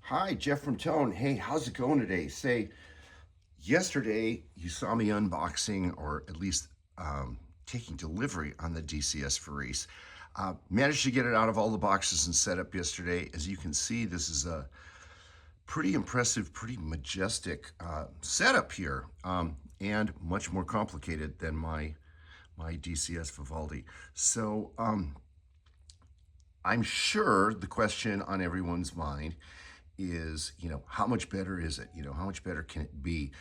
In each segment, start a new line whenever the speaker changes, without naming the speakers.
Hi, Jeff from Tone. Hey, how's it going today? Yesterday you saw me unboxing or at least taking delivery on the DCS Farice. Managed to get it out of all the boxes and set up yesterday. As you can see, this is a pretty impressive, pretty majestic setup here, and much more complicated than my DCS Vivaldi. I'm sure the question on everyone's mind is, how much better is it? How much better can it be?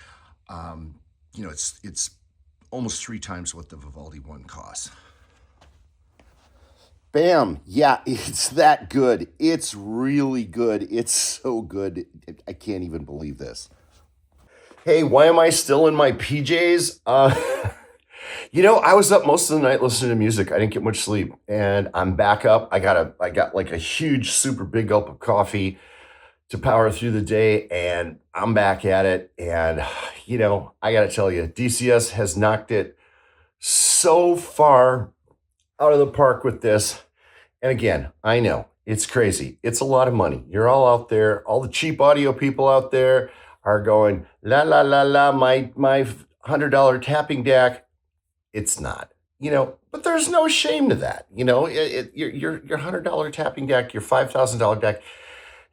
Um, it's almost three times what the Vivaldi one costs. Bam! Yeah, it's that good. It's really good. It's so good. I can't even believe this. Hey, why am I still in my PJs? I was up most of the night listening to music. I didn't get much sleep, and I'm back up. I got like a huge, super big gulp of coffee to power through the day, and I'm back at it. And I got to tell you, DCS has knocked it so far out of the park with this. And again, I know it's crazy. It's a lot of money. You're all out there. All the cheap audio people out there are going la la la la. My $100 tapping deck. It's not. But there's no shame to that. Your $100 tapping deck, your $5,000 deck,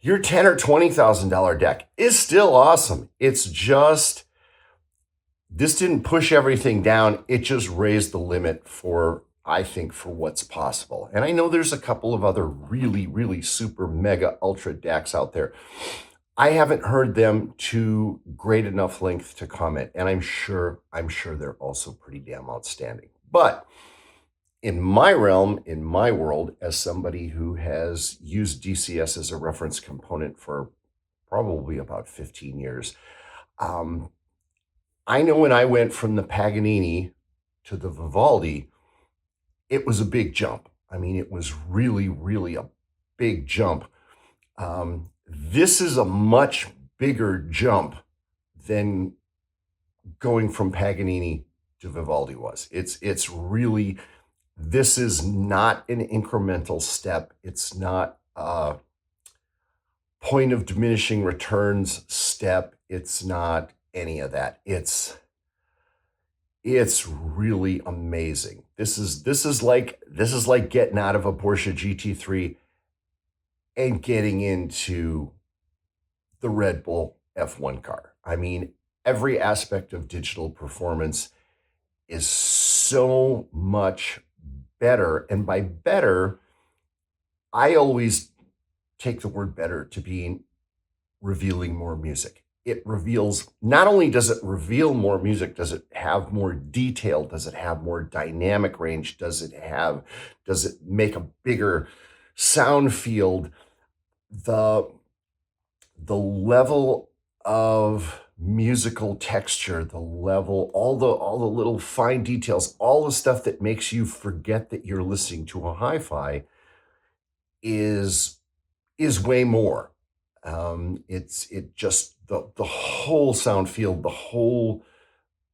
your $10,000 or $20,000 deck is still awesome. It's just this didn't push everything down. It just raised the limit I think, for what's possible. And I know there's a couple of other really, really super mega ultra decks out there. I haven't heard them to great enough length to comment, and I'm sure they're also pretty damn outstanding. But in my realm, in my world, as somebody who has used DCS as a reference component for probably about 15 years, um, I know when I went from the Paganini to the Vivaldi, it was a big jump. I mean, it was really, really a big jump. This is a much bigger jump than going from Paganini to Vivaldi was. It's really, this is not an incremental step. It's not a point of diminishing returns step. It's not any of that. It's really amazing. This is like getting out of a Porsche GT3 and getting into the Red Bull F1 car. I mean, every aspect of digital performance is so much better. And by better, I always take the word better to being revealing more music. It reveals, not only does it reveal more music, does it have more detail? Does it have more dynamic range? Does it make a bigger sound field? The level of musical texture, the level, all the little fine details, all the stuff that makes you forget that you're listening to a hi-fi is way more. It just the whole sound field, the whole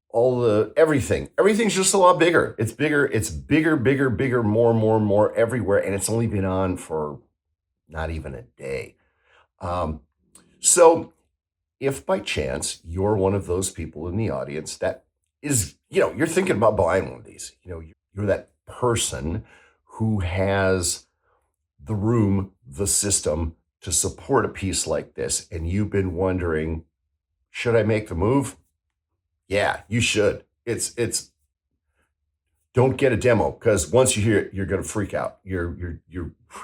all the everything's just a lot bigger. It's bigger, more everywhere, and it's only been on for not even a day. So if by chance you're one of those people in the audience that is, you're thinking about buying one of these, you're that person who has the room, the system to support a piece like this, and you've been wondering, should I make the move? Yeah, you should. It's don't get a demo, because once you hear it, you're going to freak out. You're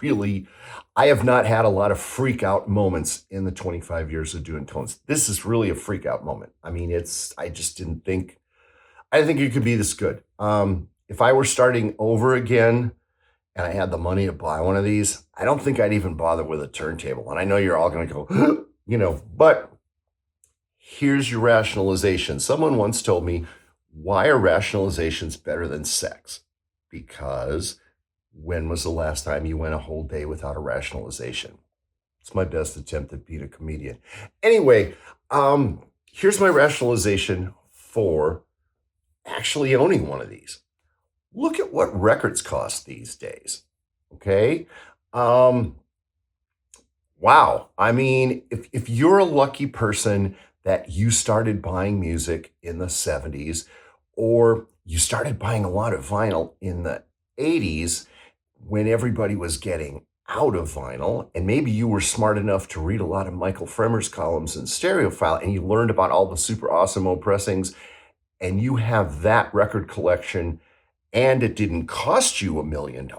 really. I have not had a lot of freak out moments in the 25 years of doing tones. This is really a freak out moment. I mean, I just didn't think. I didn't think it could be this good. If I were starting over again and I had the money to buy one of these, I don't think I'd even bother with a turntable. And I know you're all going to go, but here's your rationalization. Someone once told me, why are rationalizations better than sex? Because when was the last time you went a whole day without a rationalization? It's my best attempt at being a comedian. Anyway, here's my rationalization for actually owning one of these. Look at what records cost these days. Okay. One Wow. I mean, if you're a lucky person that you started buying music in the 70s, or you started buying a lot of vinyl in the 80s when everybody was getting out of vinyl, and maybe you were smart enough to read a lot of Michael Fremer's columns in Stereophile, and you learned about all the super awesome pressings, and you have that record collection, and it didn't cost you $1 million,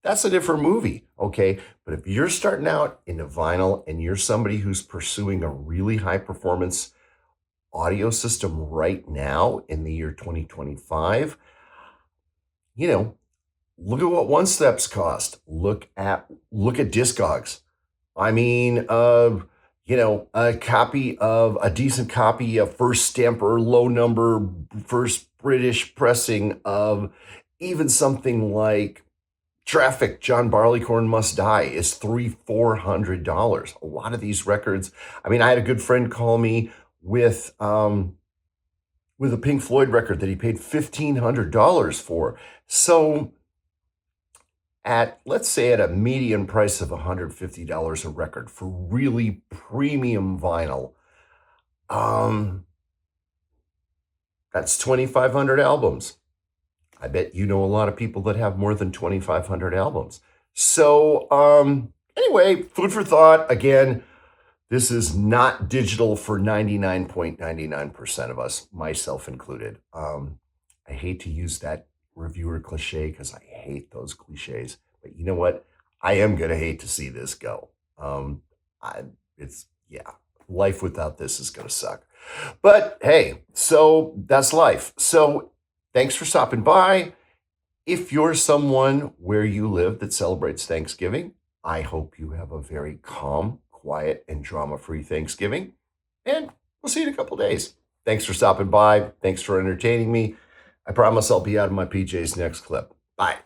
that's a different movie, okay? But if you're starting out into vinyl and you're somebody who's pursuing a really high performance audio system right now in the year 2025, you know, look at what one steps cost. Look at Discogs. I mean, a decent copy, a first stamper, low number, first British pressing of even something like Traffic, John Barleycorn Must Die is $300-400. A lot of these records. I mean, I had a good friend call me with a Pink Floyd record that he paid $1,500 for. So let's say at a median price of $150 a record for really premium vinyl, that's 2,500 albums. I bet you know a lot of people that have more than 2,500 albums. So, anyway, food for thought. Again, this is not digital for 99.99% of us, myself included. I hate to use that reviewer cliche because I hate those cliches. But you know what? I am going to hate to see this go. Yeah, life without this is going to suck. But hey, so that's life. So thanks for stopping by. If you're someone where you live that celebrates Thanksgiving, I hope you have a very calm, quiet, and drama-free Thanksgiving. And we'll see you in a couple days. Thanks for stopping by. Thanks for entertaining me. I promise I'll be out of my PJs next clip. Bye.